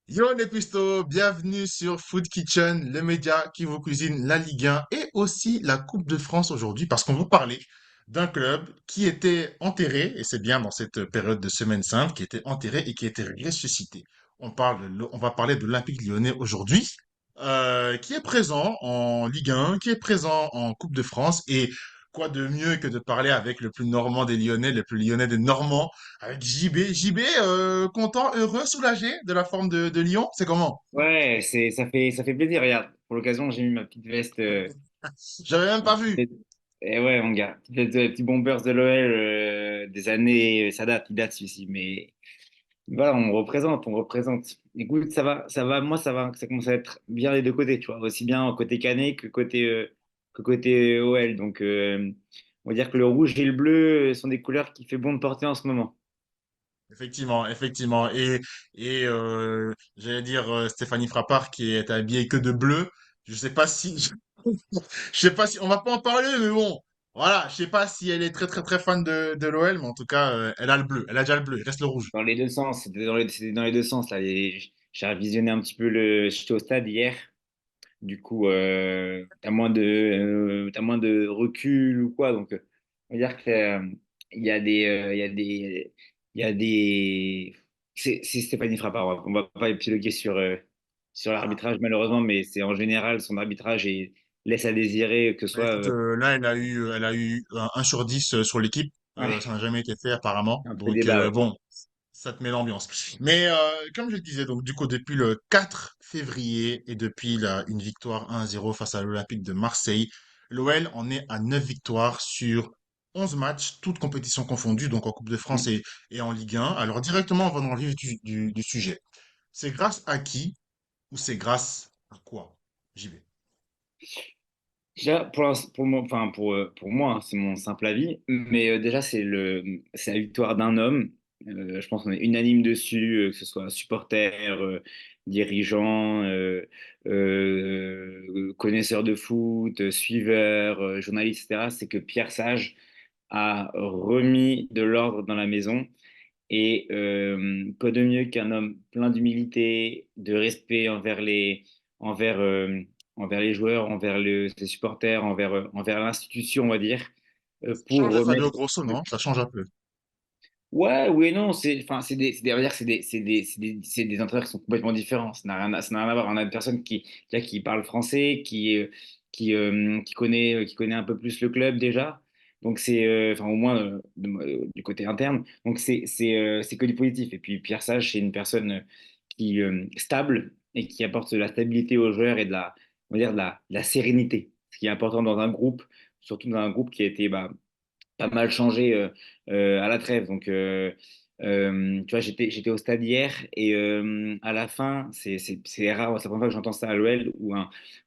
Yo Nepisto, bienvenue sur Food Kitchen, le média qui vous cuisine la Ligue 1 et aussi la Coupe de France aujourd'hui parce qu'on va parler d'un club qui était enterré, et c'est bien dans cette période de Semaine Sainte, qui était enterré et qui était ressuscité. On va parler de l'Olympique Lyonnais aujourd'hui, qui est présent en Ligue 1, qui est présent en Coupe de France et quoi de mieux que de parler avec le plus normand des Lyonnais, le plus lyonnais des Normands, avec JB. JB, content, heureux, soulagé de la forme de Lyon, c'est comment? Ouais, ça fait plaisir. Regarde, pour l'occasion, j'ai mis ma petite veste. J'avais même pas vu. Et ouais, mon gars, petit bombers de l'OL des années. Ça date, il date celui-ci. Mais voilà, on représente, on représente. Écoute, ça va. Moi, ça va. Ça commence à être bien des deux côtés, tu vois. Aussi bien côté Canet que côté OL. Donc, on va dire que le rouge et le bleu sont des couleurs qui fait bon de porter en ce moment. Effectivement, effectivement. J'allais dire Stéphanie Frappard qui est habillée que de bleu. Je sais pas si, je sais pas si, on va pas en parler, mais bon, voilà, je sais pas si elle est très très très fan de l'OL, mais en tout cas, elle a le bleu, elle a déjà le bleu, il reste le rouge. Dans les deux sens, c'était dans les deux sens là. J'ai revisionné un petit peu j'étais au stade hier. Du coup, t'as moins de recul ou quoi. Donc, on va dire que il y a des. C'est Stéphanie Frappard. On va pas épiloguer sur Voilà. l'arbitrage malheureusement, mais c'est en général son arbitrage et laisse à désirer que ce Bah, soit. écoute, là, elle a eu un 1 sur 10 sur l'équipe. Ça Ouais, n'a jamais été fait apparemment. un peu Donc, débat, ouais. bon, ça te met l'ambiance. Mais comme je le disais, donc du coup, depuis le 4 février et depuis une victoire 1-0 face à l'Olympique de Marseille, l'OL en est à 9 victoires sur 11 matchs, toutes compétitions confondues, donc en Coupe de France et en Ligue 1. Alors directement, on va dans le vif du sujet. C'est grâce à qui ou c'est grâce à quoi? J'y vais. Déjà, pour moi, hein, c'est mon simple avis, mais déjà, c'est la victoire d'un homme. Je pense qu'on est unanime dessus, que ce soit supporters, dirigeants, connaisseurs de foot, suiveurs, journalistes, etc. C'est que Pierre Sage a remis de l'ordre dans la maison. Et quoi de mieux qu'un homme plein d'humilité, de respect envers, euh, envers les joueurs, ses supporters, envers l'institution, on va dire, Ça pour change de remettre. Fabio Grosso, non? Ça change un peu. Ouais, oui et non, enfin, on va dire que c'est des entraîneurs qui sont complètement différents. Ça n'a rien à voir. On a une personne qui parle français, qui connaît un peu plus le club déjà. Donc enfin, au moins du côté interne. Donc c'est que du positif. Et puis Pierre Sage, c'est une personne qui stable et qui apporte de la stabilité aux joueurs et on va dire de la sérénité. Ce qui est important dans un groupe, surtout dans un groupe qui a été pas mal changé à la trêve. Donc, tu vois, j'étais au stade hier et à la fin, c'est rare, c'est la première fois que j'entends ça à l'OL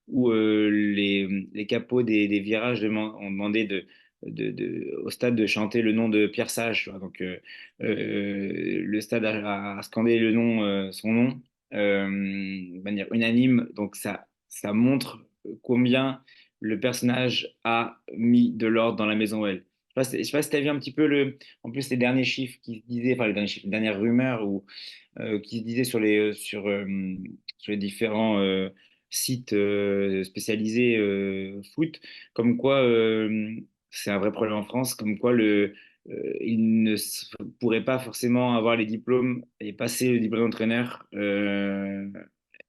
où les capots des virages ont demandé au stade de chanter le nom de Pierre Sage. Tu vois. Donc, le stade a scandé son nom de manière unanime. Donc, ça montre combien le personnage a mis de l'ordre dans la maison OL. Je sais pas si tu as vu un petit peu en plus les derniers chiffres qui se disaient, enfin les derniers chiffres, les dernières rumeurs qui se disaient sur les différents sites spécialisés foot, comme quoi c'est un vrai problème en France, comme quoi il ne pourrait pas forcément avoir les diplômes et passer le diplôme d'entraîneur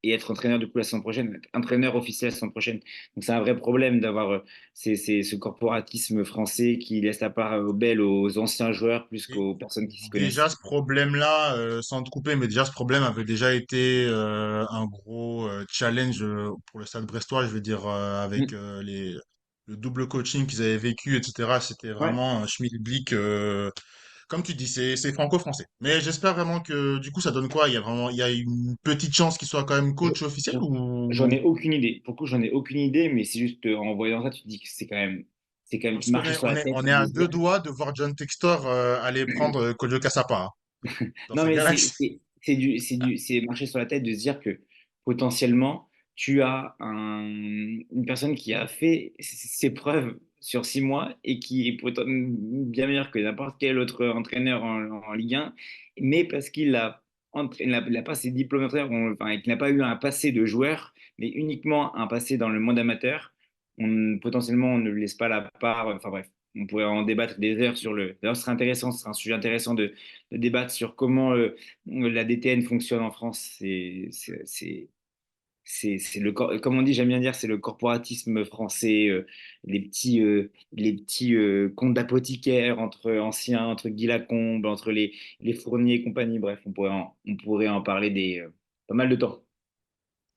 et être entraîneur du coup la saison prochaine, être entraîneur officiel la saison prochaine. Donc c'est un vrai problème d'avoir ce corporatisme français qui laisse la part aux belles, aux anciens joueurs plus Et qu'aux personnes qui s'y déjà, connaissent. ce problème-là, sans te couper, mais déjà, ce problème avait déjà été un gros challenge pour le Stade brestois, je veux dire, avec Mm. le double coaching qu'ils avaient vécu, etc. C'était Ouais. vraiment un schmilblick, comme tu dis, c'est franco-français. Mais j'espère vraiment que, du coup, ça donne quoi? Il y a une petite chance qu'il soit quand même Je- coach officiel J'en ou... ai aucune idée. Pour le coup, j'en ai aucune idée, mais c'est juste en voyant ça, tu te dis que c'est quand même Parce marcher sur la tête on est de à se dire. deux doigts de voir John Textor aller prendre Kojo Kassapa, hein, dans Non, sa mais galaxie. c'est marcher sur la tête de se dire que potentiellement, tu as une personne qui a fait ses preuves sur 6 mois et qui est bien meilleur que n'importe quel autre entraîneur en Ligue 1, mais parce qu'il a il n'a pas ses diplômes d'entraîneur, enfin, qu'il n'a pas eu un passé de joueur, mais uniquement un passé dans le monde amateur, potentiellement, on ne lui laisse pas la part. Enfin bref, on pourrait en débattre des heures sur le. D'ailleurs, ce serait intéressant, ce serait un sujet intéressant de débattre sur comment la DTN fonctionne en France. C'est comme on dit, j'aime bien dire, c'est le corporatisme français, les petits comptes d'apothicaires entre anciens, entre Guy Lacombe, entre les Fournier et compagnie. Bref, on pourrait en parler pas mal de temps.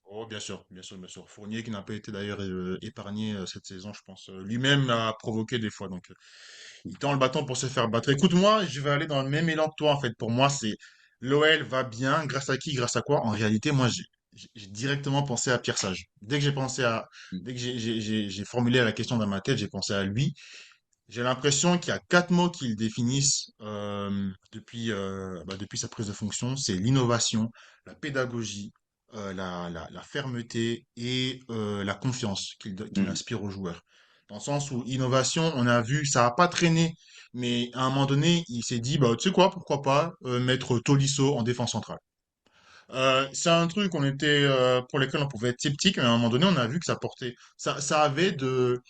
Oh, bien sûr, bien sûr, bien sûr. Fournier qui n'a pas été d'ailleurs épargné cette saison, je pense. Lui-même a provoqué des fois, donc il tend le bâton pour se faire battre. Écoute-moi, je vais aller dans le même élan que toi, en fait. Pour moi, c'est l'OL va bien, grâce à qui, grâce à quoi? En réalité, moi, j'ai directement pensé à Pierre Sage. Dès que j'ai formulé la question dans ma tête, j'ai pensé à lui. J'ai l'impression qu'il y a quatre mots qui le définissent depuis sa prise de fonction. C'est l'innovation, la pédagogie, la fermeté et la confiance qu'il Mm. inspire aux joueurs. Dans le sens où innovation, on a vu, ça n'a pas traîné, mais à un moment donné, il s'est dit, bah, tu sais quoi, pourquoi pas mettre Tolisso en défense centrale. C'est un truc pour lequel on pouvait être sceptique, mais à un moment donné, on a vu que ça avait de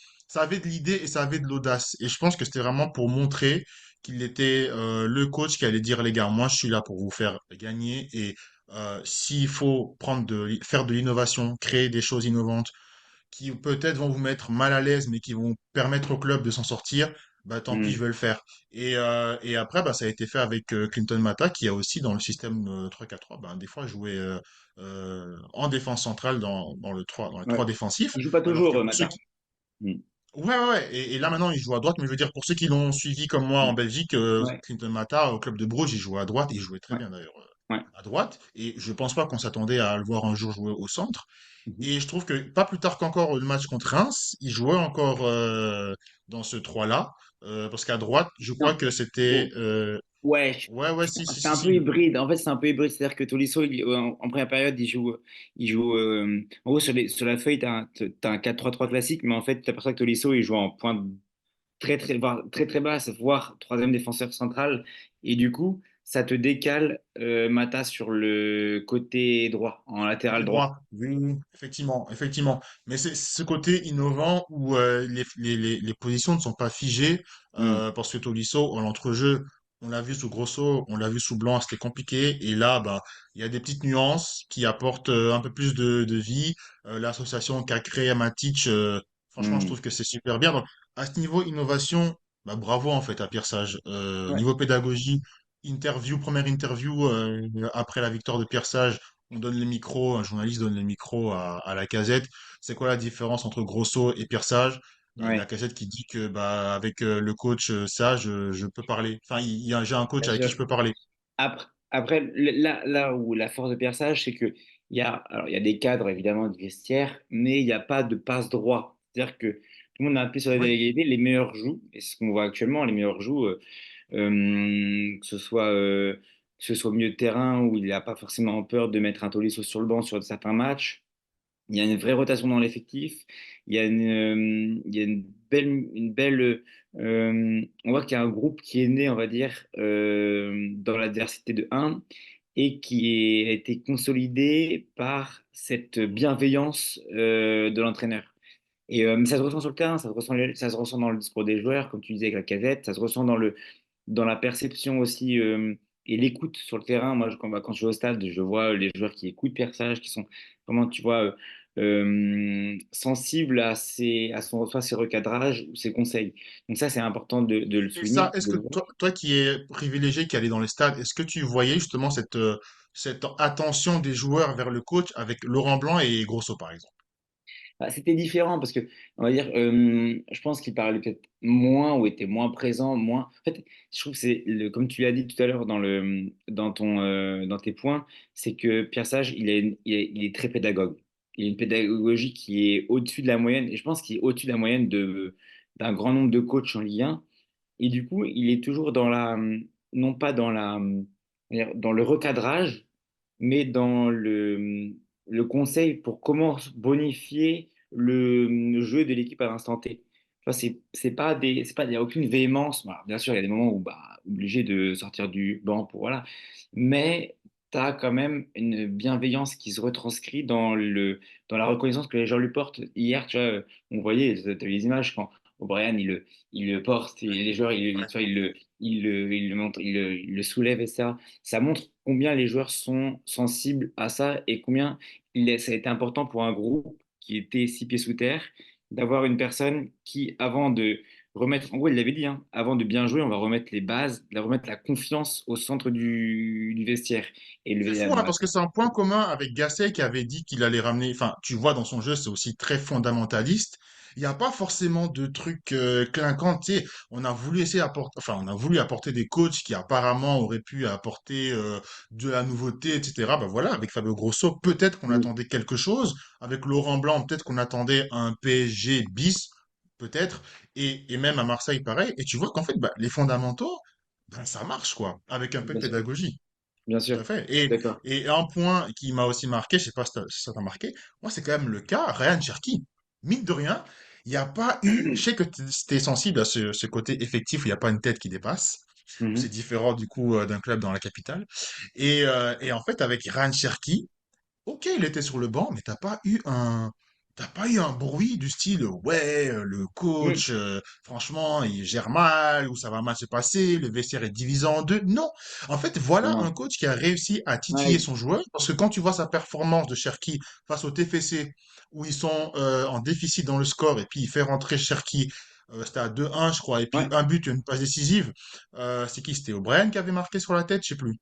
l'idée et ça avait de l'audace. Et je pense que c'était vraiment pour montrer qu'il était le coach qui allait dire, les gars, moi, je suis là pour vous faire gagner et s'il faut faire de l'innovation, créer des choses innovantes, qui peut-être vont vous mettre mal à l'aise, mais qui vont permettre au club de s'en sortir, bah tant pis, je Mm. vais le faire. Et après, bah, ça a été fait avec Clinton Mata, qui a aussi dans le système 3-4-3, bah, des fois joué en défense centrale dans les Ouais. trois défensifs. Il joue pas Alors que toujours, pour ceux Mata. qui... Mm. Ouais, ouais, ouais. Et là maintenant, il joue à droite, mais je veux dire, pour ceux qui l'ont suivi comme moi en Mm. Belgique, Ouais, Clinton Mata, au club de Bruges, il jouait à droite, et il jouait très ouais, bien d'ailleurs ouais. à droite. Et je pense pas qu'on s'attendait à le voir un jour jouer au centre. Mhm. Et je trouve que pas plus tard qu'encore le match contre Reims, il jouait encore dans ce 3-là. Parce qu'à droite, je crois Non. que c'était... Ouais, Ouais, ouais, si, si, c'est si, un peu si. hybride. En fait, c'est un peu hybride. C'est-à-dire que Tolisso, en première période, il joue. En gros, sur la feuille, t'as un 4-3-3 classique, mais en fait, tu aperçois que Tolisso, il joue en pointe très, très, voire très, très basse, voire troisième défenseur central. Et du coup, ça te décale Mata sur le côté droit, en latéral Côté droit. droit, oui, oui, effectivement, effectivement. Mais c'est ce côté innovant où les positions ne sont pas figées, Hmm, parce que Tolisso, en l'entrejeu, on l'a vu sous Grosso, on l'a vu sous Blanc, c'était compliqué. Et là, bah, il y a des petites nuances qui apportent un peu plus de vie. L'association qu'a créée Matic, franchement, je hmm. trouve que c'est super bien. Donc, à ce niveau innovation, bah, bravo en fait à Pierre Sage. Ouais, Niveau pédagogie, première interview après la victoire de Pierre Sage. On donne les micros, un journaliste donne les micros à Lacazette. C'est quoi la différence entre Grosso et Pierre Sage? ouais, Lacazette qui dit que bah avec le coach Sage, je peux parler. Enfin, j'ai un coach bien avec qui sûr. je peux parler. Après, là où la force de Persage, c'est que alors, il y a des cadres évidemment du vestiaire, mais il n'y a pas de passe droit. C'est-à-dire que tout le monde a appuyé sur la Oui, déléguée, les meilleurs jouent, et c'est ce qu'on voit actuellement, les meilleurs jouent, que ce soit au milieu de terrain où il n'a pas forcément peur de mettre un Tolisso sur le banc sur certains matchs. Il y a une vraie rotation dans l'effectif. Il y a une belle. On voit qu'il y a un groupe qui est né, on va dire, dans l'adversité de 1 et qui a été consolidé par cette bienveillance de l'entraîneur. Et ça se ressent sur le terrain, ça se ressent dans le discours des joueurs, comme tu disais avec la casette, ça se ressent dans la perception aussi et l'écoute sur le terrain. Moi, quand je vais au stade, je vois les joueurs qui écoutent Pierre Sage, qui sont vraiment, tu vois, sensibles soit ses recadrages ou ses conseils. Donc ça, c'est important de le et ça, souligner. est-ce que toi qui es privilégié, qui allait dans les stades, est-ce que tu voyais justement cette attention des joueurs vers le coach avec Laurent Blanc et Grosso, par exemple? Bah, c'était différent parce que, on va dire, je pense qu'il parlait peut-être moins ou était moins présent, moins. En fait, je trouve que comme tu l'as dit tout à l'heure dans tes points, c'est que Pierre Sage, il est très pédagogue. Il a une pédagogie qui est au-dessus de la moyenne, et je pense qu'il est au-dessus de la moyenne d'un grand nombre de coachs en Ligue 1. Et du coup, il est toujours non pas dans le recadrage, mais dans le conseil pour comment bonifier le jeu de l'équipe à l'instant T. Tu vois, il n'y a aucune véhémence. Voilà, bien sûr, il y a des moments où, bah, obligé de sortir du banc pour, voilà. Mais tu as quand même une bienveillance qui se retranscrit dans la reconnaissance que les gens lui portent. Hier, tu vois, on voyait, tu as vu les images quand O'Brien, il le porte, et les joueurs, Ouais. tu vois, il le montre, il le soulève, etc. Ça montre combien les joueurs sont sensibles à ça et combien ça a été important pour un groupe qui était six pieds sous terre d'avoir une personne qui, avant de remettre, en gros, il l'avait dit, hein, avant de bien jouer, on va remettre les bases, remettre la confiance au centre du vestiaire. Et C'est le, fou, hein, dans la- parce que c'est un point commun avec Gasset qui avait dit qu'il allait ramener. Enfin, tu vois, dans son jeu, c'est aussi très fondamentaliste. Il n'y a pas forcément de trucs clinquants. Tu sais, on a voulu essayer apporter, enfin, on a voulu apporter des coachs qui apparemment auraient pu apporter de la nouveauté, etc. Ben voilà, avec Fabio Grosso, peut-être qu'on Mm. attendait quelque chose. Avec Laurent Blanc, peut-être qu'on attendait un PSG bis, peut-être. Et même à Marseille, pareil. Et tu vois qu'en fait, bah, les fondamentaux, ben, ça marche, quoi, avec un peu de Bien sûr, pédagogie. bien Tout sûr, à fait. je suis d'accord. Et un point qui m'a aussi marqué, je sais pas si ça t'a marqué, moi c'est quand même le cas, Ryan Cherki. Mine de rien, il n'y a pas eu, je sais que t'es sensible à ce côté effectif où il n'y a pas une tête qui dépasse, où c'est Mhm. différent du coup d'un club dans la capitale. Et en fait, avec Ryan Cherki, ok, il était sur le banc, mais t'as pas eu un bruit du style, ouais, le Mm. coach, franchement, il gère mal, ou ça va mal se passer, le vestiaire est divisé en deux. Non. En fait, voilà un Non. coach qui a réussi à titiller Ouais, son joueur, parce que quand tu vois sa performance de Cherki face au TFC, où ils sont en déficit dans le score, et puis il fait rentrer Cherki, c'était à 2-1, je crois, et puis ouais. un but, une passe décisive. C'est qui? C'était O'Brien qui avait marqué sur la tête, je sais plus,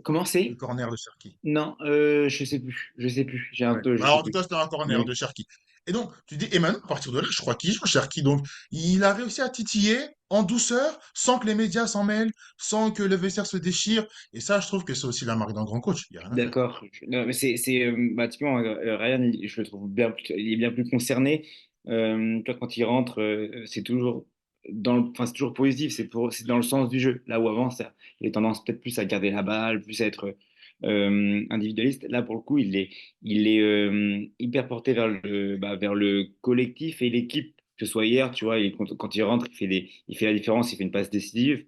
Comment le c'est? corner de Cherki. Non, je sais plus. Je sais plus. J'ai un Ouais. peu, je Bah, sais en tout plus. cas, c'était un corner Mais de Cherki. Et donc, tu dis, et maintenant, à partir de là, je crois qu'il joue Cherki. Donc, il a réussi à titiller en douceur, sans que les médias s'en mêlent, sans que le vestiaire se déchire. Et ça, je trouve que c'est aussi la marque d'un grand coach. Il n'y a rien à faire. d'accord. Non, mais bah, typiquement, Ryan, je le trouve il est bien plus concerné. Tu vois, quand il rentre, c'est toujours enfin, c'est toujours positif. C'est dans le sens du jeu. Là où avant, il a tendance peut-être plus à garder la balle, plus à être individualiste. Là, pour le coup, il est hyper porté vers le collectif et l'équipe. Que ce soit hier, tu vois, quand il rentre, il fait la différence, il fait une passe décisive,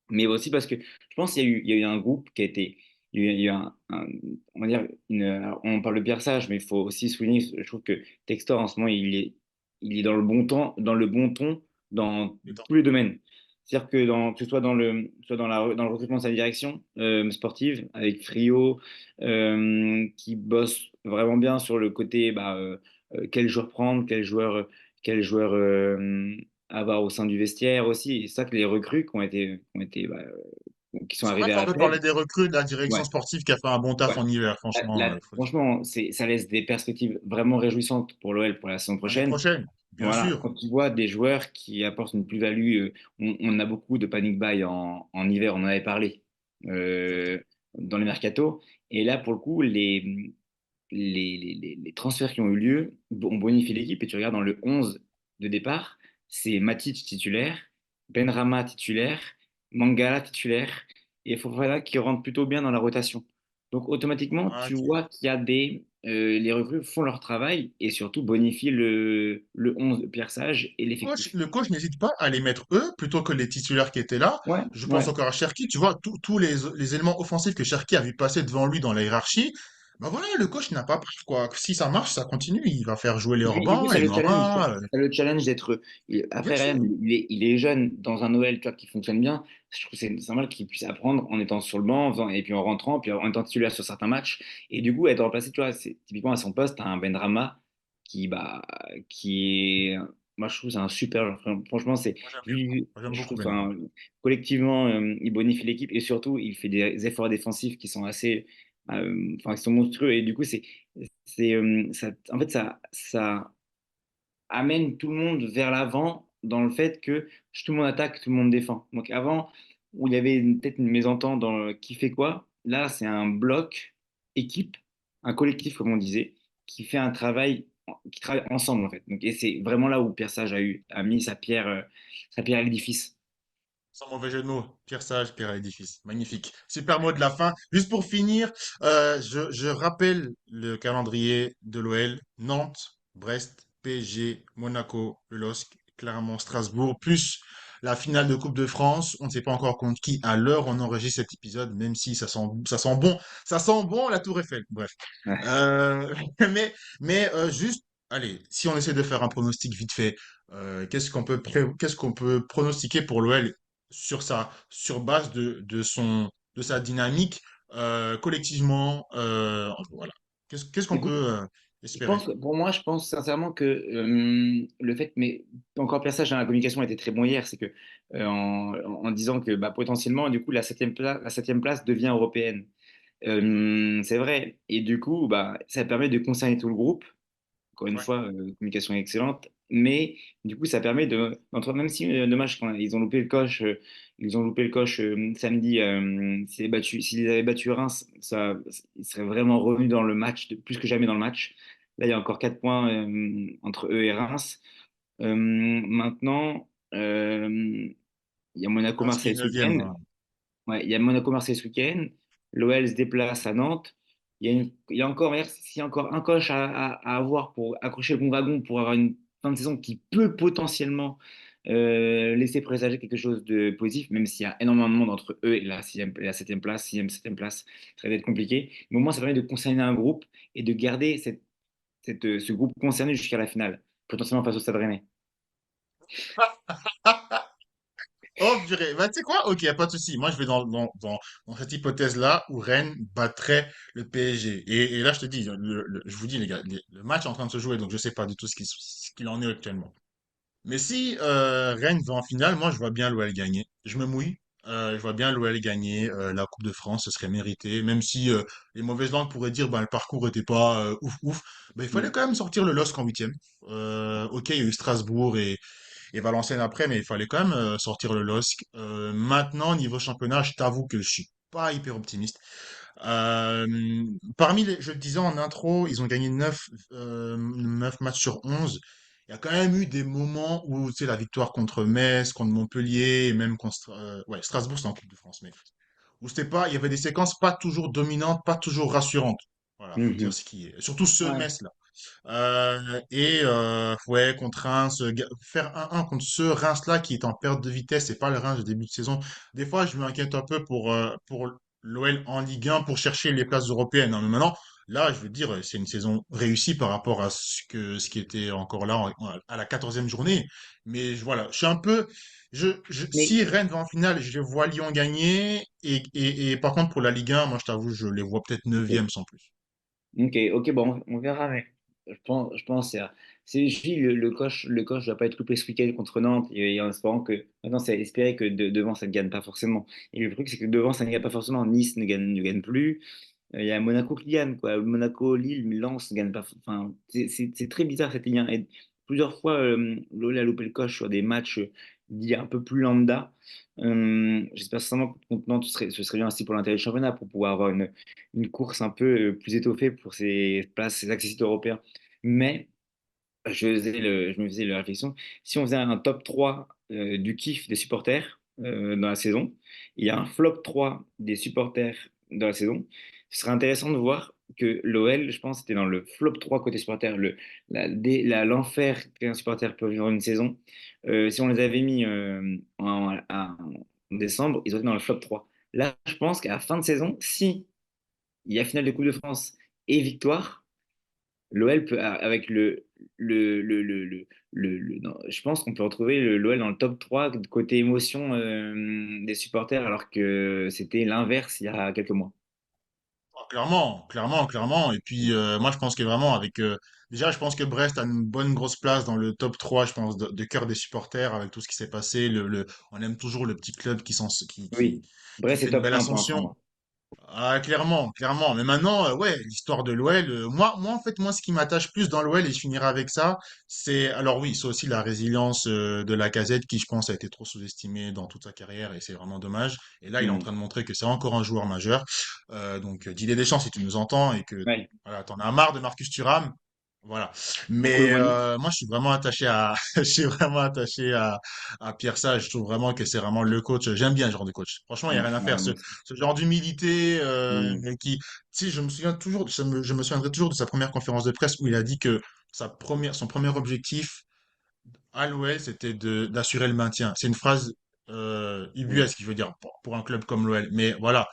mais aussi parce que je pense qu'il y a eu un groupe qui a été, il y a eu on va dire, alors, on parle de Pierre Sage, mais il faut aussi souligner, je trouve que Textor en ce moment, il est dans le bon temps, dans le bon ton, dans Mais attends, tous les domaines. C'est-à-dire que ce soit dans le recrutement de sa direction sportive, avec Frio, qui bosse vraiment bien sur le côté, quel joueur prendre, quel joueur avoir au sein du vestiaire aussi. Et c'est ça que les recrues qui sont c'est vrai arrivés qu'on à la peut trêve. parler des recrues de la direction Ouais, sportive qui a fait un bon taf ouais. en hiver, franchement. Faut dire. Franchement, ça laisse des perspectives vraiment réjouissantes pour l'OL pour la saison L'année prochaine. prochaine, bien Voilà, sûr. quand tu vois des joueurs qui apportent une plus-value, on a beaucoup de panic buy en hiver, on en avait parlé euh, Exactement. dans les mercatos. Et là, pour le coup, les transferts qui ont eu lieu ont bonifié l'équipe. Et tu regardes dans le 11 de départ, c'est Matic titulaire, Benrahma titulaire, Mangala titulaire et Fofana qui rentre plutôt bien dans la rotation. Donc automatiquement, Ah, tu vois qu'il y a les recrues font leur travail et surtout bonifient le 11 de Pierre Sage et l'effectif. le coach n'hésite pas à les mettre eux plutôt que les titulaires qui étaient là. Ouais, Je pense ouais. encore à Cherki, tu vois, tous les éléments offensifs que Cherki a vu passer devant lui dans la hiérarchie. Ben voilà, le coach n'a pas peur, quoi. Si ça marche, ça continue. Il va faire jouer les Du coup, hors-bancs, ça il le en challenge. a. Ça le challenge d'être. Bien Après, sûr. Ryan, il est jeune dans un Noël, tu vois, qui fonctionne bien. Je trouve que c'est normal qu'il puisse apprendre en étant sur le banc, et puis en rentrant, puis en étant titulaire sur certains matchs. Et du coup, être remplacé, tu vois, c'est typiquement à son poste, t'as un Benrahma qui est. Moi, je trouve que c'est un super joueur. Franchement, Moi, j'aime bien. Moi, j'aime je beaucoup trouve, Benrahma. enfin, collectivement, il bonifie l'équipe et surtout, il fait des efforts défensifs qui sont enfin, qui sont monstrueux. Et du coup, en fait, ça amène tout le monde vers l'avant dans le fait que tout le monde attaque, tout le monde défend. Donc avant, où il y avait peut-être une mésentente dans qui fait quoi, là c'est un bloc, équipe, un collectif comme on disait, qui travaille ensemble en fait. Donc, et c'est vraiment là où Pierre Sage a mis sa pierre à l'édifice. Sans mauvais jeu de mots. Pierre Sage, Pierre à l'édifice. Magnifique. Super mot de la fin. Juste pour finir, je rappelle le calendrier de l'OL. Nantes, Brest, PSG, Monaco, le LOSC, Clermont, Strasbourg, plus la finale de Coupe de France. On ne sait pas encore contre qui à l'heure on enregistre cet épisode, même si ça sent bon la Tour Eiffel. Bref. Ouais. Euh, juste, allez, si on essaie de faire un pronostic vite fait, qu'est-ce qu'on peut pronostiquer pour l'OL sur base de sa dynamique collectivement, voilà. Qu'est-ce qu'on Écoute, peut je pense, espérer? pour moi, je pense sincèrement que le fait, mais encore pire ça, dans la communication était très bon hier, c'est que en disant que bah, potentiellement, du coup, la septième place devient européenne. C'est vrai. Et du coup, bah, ça permet de concerner tout le groupe. Encore une Ouais. fois, communication excellente. Mais du coup, ça permet même si dommage quand ils ont loupé le coche, samedi. S'ils avaient battu Reims, ils seraient vraiment revenus dans le match, plus que jamais dans le match. Là, il y a encore 4 points entre eux et Reims. Maintenant, il y a Reims qui est Monaco-Marseille ce neuvième, week-end. hein. Ouais, il y a Monaco-Marseille ce week-end. L'OL se déplace à Nantes. Il y a encore, s'il y a encore un coche à avoir pour accrocher le bon wagon, pour avoir une fin de saison qui peut potentiellement laisser présager quelque chose de positif, même s'il y a énormément de monde entre eux et la sixième, et la septième place, sixième, septième place, ça va être compliqué. Mais au moins, ça permet de concerner un groupe et de garder ce groupe concerné jusqu'à la finale, potentiellement face au Stade Rennais. Oh, purée. Bah, tu sais quoi? Ok, y a pas de souci. Moi, je vais dans cette hypothèse-là où Rennes battrait le PSG. Et là, je te dis, je vous dis, les gars, le match est en train de se jouer, donc je sais pas du tout ce qu'il en est actuellement. Mais si Rennes va en finale, moi je vois bien l'OL gagner. Je me mouille. Je vois bien l'OL gagner la Coupe de France, ce serait mérité. Même si les mauvaises langues pourraient dire ben, le parcours était pas ouf ouf, ben, il fallait Mm. quand même sortir le LOSC en huitième. Ok, il y a eu Strasbourg et Valenciennes après, mais il fallait quand même sortir le LOSC. Maintenant, niveau championnat, je t'avoue que je suis pas hyper optimiste. Euh, je te disais en intro, ils ont gagné 9 matchs sur 11. Il y a quand même eu des moments où, tu sais, la victoire contre Metz, contre Montpellier, et même contre, ouais, Strasbourg, c'est en Coupe de France, mais où c'était pas, il y avait des séquences pas toujours dominantes, pas toujours rassurantes. Voilà, faut dire Mhm. ce qui est. Surtout ce Ouais. Metz-là. Ouais, contre Reims, faire 1-1 contre ce Reims-là qui est en perte de vitesse, c'est pas le Reims de début de saison. Des fois, je m'inquiète un peu pour l'OL en Ligue 1 pour chercher les places européennes, hein. Mais maintenant, là, je veux dire, c'est une saison réussie par rapport à ce qui était encore là à la 14e journée. Mais voilà, je suis un peu, Mais si Rennes va en finale, je vois Lyon gagner. Et par contre, pour la Ligue 1, moi, je t'avoue, je les vois peut-être ok. 9e sans plus. Ok, bon, on verra, mais je pense c'est juste le coche doit pas être loupé ce week-end contre Nantes et en espérant que, maintenant, c'est espérer que devant ça ne gagne pas forcément. Et le truc, c'est que devant ça ne gagne pas forcément. Nice ne gagne plus. Il y a Monaco qui gagne, quoi. Monaco, Lille, Lens ne gagne pas. Enfin, c'est très bizarre cette Ligue 1. Et plusieurs fois, l'OL a loupé le coche sur des matchs dits un peu plus lambda. J'espère sincèrement que contre Nantes, ce serait bien aussi pour l'intérêt du championnat, pour pouvoir avoir une course un peu plus étoffée pour ces places, ces accessites européens. Mais je me faisais la réflexion, si on faisait un top 3 du kiff des supporters dans la saison, il y a un flop 3 des supporters dans la saison, ce serait intéressant de voir que l'OL, je pense, était dans le flop 3 côté supporter, l'enfer qu'un supporter peut vivre une saison. Si on les avait mis en décembre, ils auraient été dans le flop 3. Là, je pense qu'à la fin de saison, si il y a finale de Coupe de France et victoire, l'OL peut, avec non, je pense qu'on peut retrouver l'OL dans le top 3 côté émotion des supporters, alors que c'était l'inverse il y a quelques mois. Ah, clairement, clairement, clairement. Et puis, moi, je pense que vraiment, déjà, je pense que Brest a une bonne grosse place dans le top 3 je pense, de cœur des supporters, avec tout ce qui s'est passé. On aime toujours le petit club Oui, qui Brest fait c'est une top belle 1 pour l'instant, ascension. moi. Ah, clairement, clairement. Mais maintenant, ouais, l'histoire de l'OL, en fait, moi, ce qui m'attache plus dans l'OL, et je finirai avec ça, alors oui, c'est aussi la résilience de Lacazette, qui, je pense, a été trop sous-estimé dans toute sa carrière, et c'est vraiment dommage. Et là, il est en Hmm. train de montrer que c'est encore un joueur majeur. Didier Deschamps, si tu nous entends, et que, Ouais. voilà, t'en as marre de Marcus Thuram, voilà. Mon Mais Colomboigny. moi, je suis vraiment attaché à, je suis vraiment attaché à Pierre Sage. Je trouve vraiment que c'est vraiment le coach. J'aime bien ce genre de coach. Franchement, il y a Ouais, rien à faire. ouais, moi aussi. Ce genre d'humilité Hmm. qui, tu sais, je me souviendrai toujours de sa première conférence de presse où il a dit que son premier objectif à l'OL, c'était d'assurer le maintien. C'est une phrase Mm. ubuesque, qui veut dire pour un club comme l'OL. Mais voilà,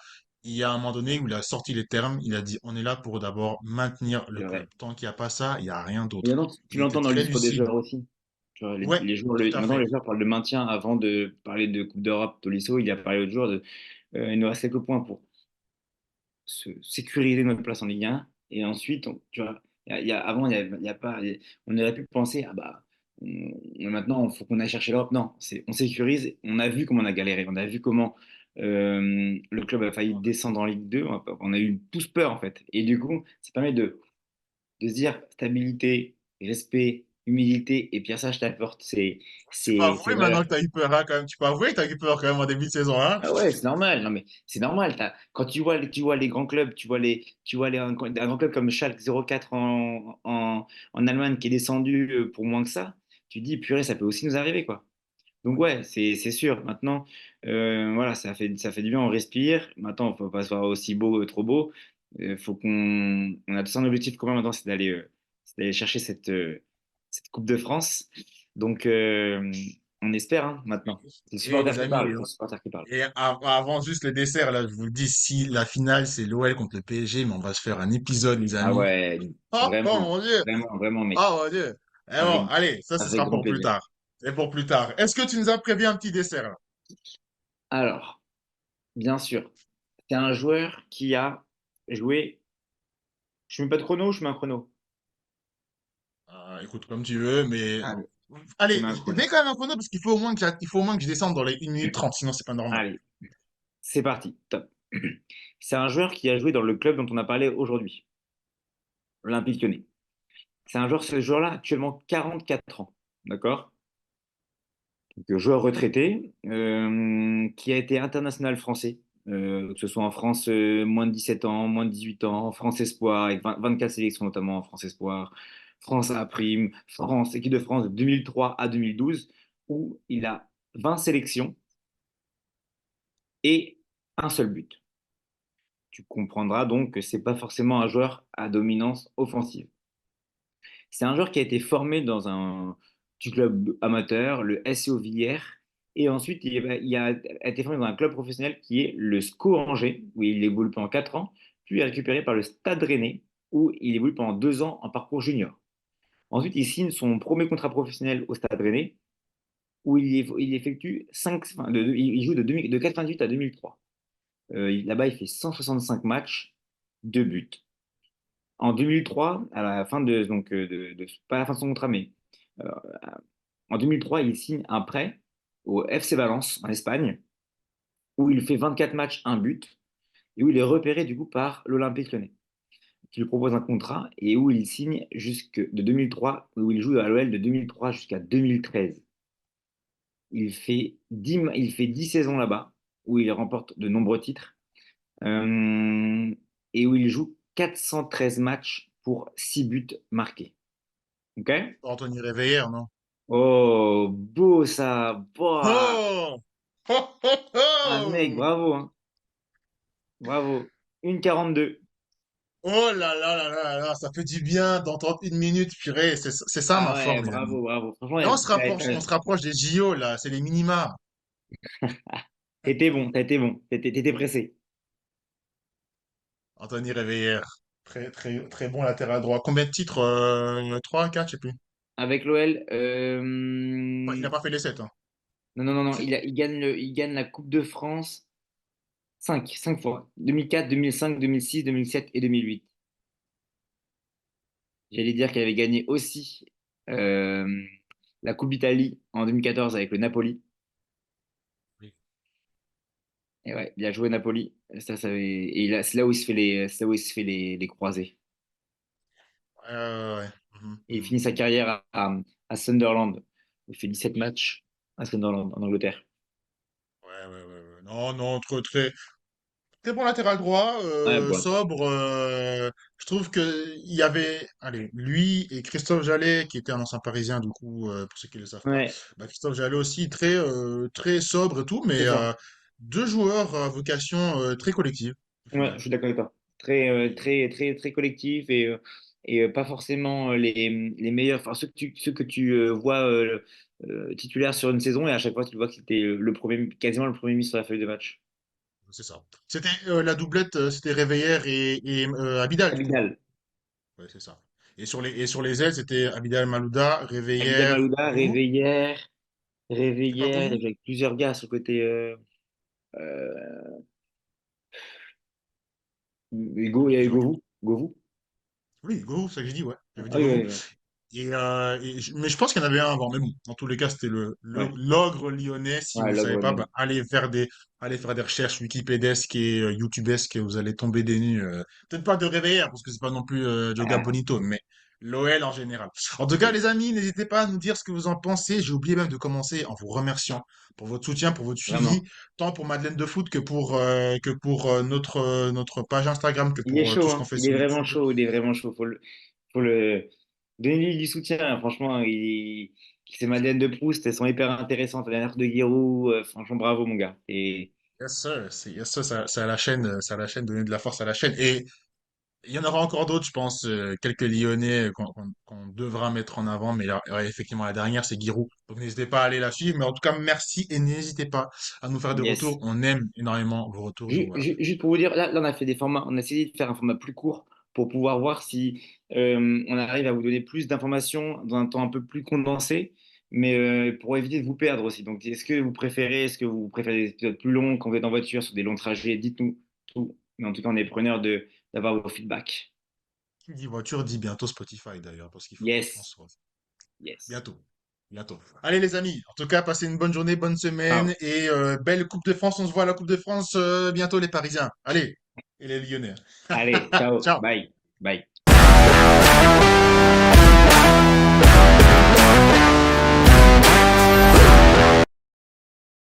il y a un moment donné où il a sorti les termes, il a dit on est là pour d'abord maintenir le C'est club. vrai. Tant qu'il n'y a pas ça, il n'y a rien Et d'autre. maintenant, tu Il était l'entends dans le très discours des lucide. joueurs aussi. Tu vois, Ouais, les joueurs, tout à maintenant, fait. les joueurs parlent de maintien avant de parler de Coupe d'Europe. Tolisso, il a parlé l'autre jour de il nous reste quelques points pour sécuriser notre place en Ligue 1. Et ensuite, tu vois, avant, il y a pas, on aurait pu penser, ah bah, maintenant, il faut qu'on aille chercher l'Europe. Non, on sécurise. On a vu comment on a galéré. On a vu comment le club a failli descendre en Ligue 2. On a eu tous peur, en fait. Et du coup, ça permet de se dire stabilité, respect, humilité. Et puis, ça, je t'apporte Tu peux ces avouer maintenant valeurs. que tu as eu peur, hein, quand même. Tu peux avouer que tu as eu peur quand même en début de saison, hein. Ah ouais, c'est normal. Non, mais c'est normal. Quand tu vois les grands clubs, tu vois un grand club comme Schalke 04 en Allemagne qui est descendu pour moins que ça, tu te dis, purée, ça peut aussi nous arriver, quoi. Donc ouais, c'est sûr. Maintenant, voilà, ça fait du bien, on respire. Maintenant, il ne faut pas se voir aussi beau, trop beau. Faut on a tous un objectif commun maintenant, c'est d'aller chercher cette Coupe de France. Donc, on espère hein, maintenant. C'est le Et supporter les qui amis, parle. C'est le supporter qui parle. et avant juste le dessert, là, je vous le dis, si la finale, c'est l'OL contre le PSG, mais on va se faire un épisode, les Ah amis. ouais, Oh vraiment, mon Dieu! vraiment, vraiment, mec. Oh mon Dieu! Eh bon, Avec, allez, ça, ce avec sera grand pour plus plaisir. tard. Et pour plus tard. Est-ce que tu nous as prévu un petit dessert, là? Alors, bien sûr, c'est un joueur qui a joué. Je mets pas de chrono, je mets un chrono. Écoute, comme tu veux, mais Allez, je allez, mets un je chrono. mets quand même un chrono parce qu'il faut au moins il faut au moins que je descende dans les 1 minute 30, sinon c'est pas normal. Allez, c'est parti. Top. C'est un joueur qui a joué dans le club dont on a parlé aujourd'hui, l'Olympique Lyonnais. C'est un joueur, ce joueur-là, actuellement 44 ans. D'accord? Donc, joueur retraité, qui a été international français, que ce soit en France, moins de 17 ans, moins de 18 ans, France Espoir, avec 24 sélections notamment en France Espoir, France A prime, France, équipe de France de 2003 à 2012, où il a 20 sélections et un seul but. Tu comprendras donc que c'est pas forcément un joueur à dominance offensive. C'est un joueur qui a été formé dans un petit club amateur, le SCO Villers, et ensuite il a été formé dans un club professionnel qui est le SCO Angers, où il évolue pendant 4 ans, puis est récupéré par le Stade Rennais, où il évolue pendant 2 ans en parcours junior. Ensuite, il signe son premier contrat professionnel au Stade Rennais, où il effectue 5, enfin, il joue de 88 à 2003. Là-bas, il fait 165 matchs, 2 buts. En 2003, à la fin pas à la fin de son contrat, mais euh, en 2003, il signe un prêt au FC Valence en Espagne, où il fait 24 matchs, un but, et où il est repéré du coup par l'Olympique Lyonnais, qui lui propose un contrat et où il signe jusque de 2003, où il joue à l'OL de 2003 jusqu'à 2013. Il fait 10 saisons là-bas, où il remporte de nombreux titres, euh, et où il joue 413 matchs pour 6 buts marqués. Ok? Anthony Réveillère, non? Oh, beau ça! Boah. Oh! Oh, oh, Ah mec, oh! bravo, hein. Bravo. 1,42. Oh là là là là là, ça fait du bien d'entendre 1 minute, purée, c'est ça Ah ma ouais, force, les amis. bravo, bravo. Franchement, Et on se rapproche des JO, là, c'est les minima. t'étais bon, t'étais bon. T'étais pressé. Anthony Réveillère, très très très bon latéral droit. Combien de titres? 3, 4, je sais plus. Avec l'OL, Ouais, il n'a pas fait les 7, hein. non, non, non, non, Si? il gagne la Coupe de France 5 fois. 2004, 2005, 2006, 2007 et 2008. J'allais dire qu'il avait gagné aussi euh, la Coupe d'Italie en 2014 avec le Napoli. Oui. Et ouais, il a joué Napoli. Et c'est là où il se fait c'est là où il se fait les croisés. Ouais. Mhm, Et il mhm, finit sa mhm. carrière à Sunderland. Il fait 17 matchs à Sunderland, en Angleterre. Ouais. Non, non, très bon latéral droit, Ouais, bon. sobre. Je trouve que il y avait, allez, lui et Christophe Jallet, qui était un ancien Parisien, du coup, pour ceux qui ne le savent pas. Ouais, Bah, Christophe Jallet aussi, très sobre et tout, mais c'est ça. deux joueurs à vocation très collective, au Ouais, je final. suis d'accord avec toi. Très collectif et pas forcément les meilleurs. Enfin, ceux que tu vois titulaire sur une saison et à chaque fois, tu vois que c'était le premier, quasiment le premier mis sur la feuille de match. C'est ça. C'était la doublette, c'était Réveillère et Abidal, du coup. Abidal. Ouais, c'est ça. Et sur les ailes, c'était Abidal Malouda, Abidal Réveillère, Malouda, Gourou. C'est pas Réveillère, Gourou? avec plusieurs gars sur le côté. Euh, il y a Tu veux que- Govou. Govou. Oui, Gourou, c'est ça que j'ai dit, ouais. Ah J'avais dit oui, Gourou. oui, oui. Mais je pense qu'il y en avait un avant. Mais bon, dans tous les cas, c'était Ouais, l'ogre lyonnais. Si ouais, vous savez l'ogre pas, lyonnais. bah, allez faire des recherches wikipédesques et youtubesques et vous allez tomber des nues. Peut-être pas de réveiller, parce que c'est pas non plus Joga Ah, Bonito, mais l'OL en général. En tout cas, oui, les amis, n'hésitez pas à nous dire ce que vous en pensez. J'ai oublié même de commencer en vous remerciant pour votre soutien, pour votre suivi, vraiment. tant pour Madeleine de Foot que pour notre page Instagram, que Il est pour tout chaud, ce qu'on hein. fait Il est sur vraiment YouTube. chaud, il est vraiment chaud. Faut le donner du soutien, hein. Franchement, ces Madeleine de Proust, elles sont hyper intéressantes. La dernière de Giroud, franchement, bravo, mon gars. Et Yes, sir. Yes, sir. C'est à la chaîne, donner de la force à la chaîne. Et il y en aura encore d'autres, je pense, quelques Lyonnais qu'on devra mettre en avant. Mais là, ouais, effectivement, la dernière, c'est Giroud. Donc n'hésitez pas à aller la suivre. Mais en tout cas, merci et n'hésitez pas à nous faire des yes. retours. On aime énormément vos retours. Donc voilà. Juste pour vous dire, là, on a fait des formats, on a essayé de faire un format plus court pour pouvoir voir si on arrive à vous donner plus d'informations dans un temps un peu plus condensé, mais pour éviter de vous perdre aussi. Donc, est-ce que vous préférez des épisodes plus longs quand vous êtes en voiture sur des longs trajets? Dites-nous tout. Mais en tout cas, on est preneur d'avoir vos feedbacks. Qui dit voiture dit bientôt Spotify d'ailleurs, parce qu'il faut qu'on Yes, soit. yes. Bientôt. Bientôt. Allez les amis, en tout cas, passez une bonne journée, bonne semaine Ciao. et belle Coupe de France. On se voit à la Coupe de France bientôt les Parisiens. Allez, et les Lyonnais. Allez, ciao. Ciao. Bye. Bye.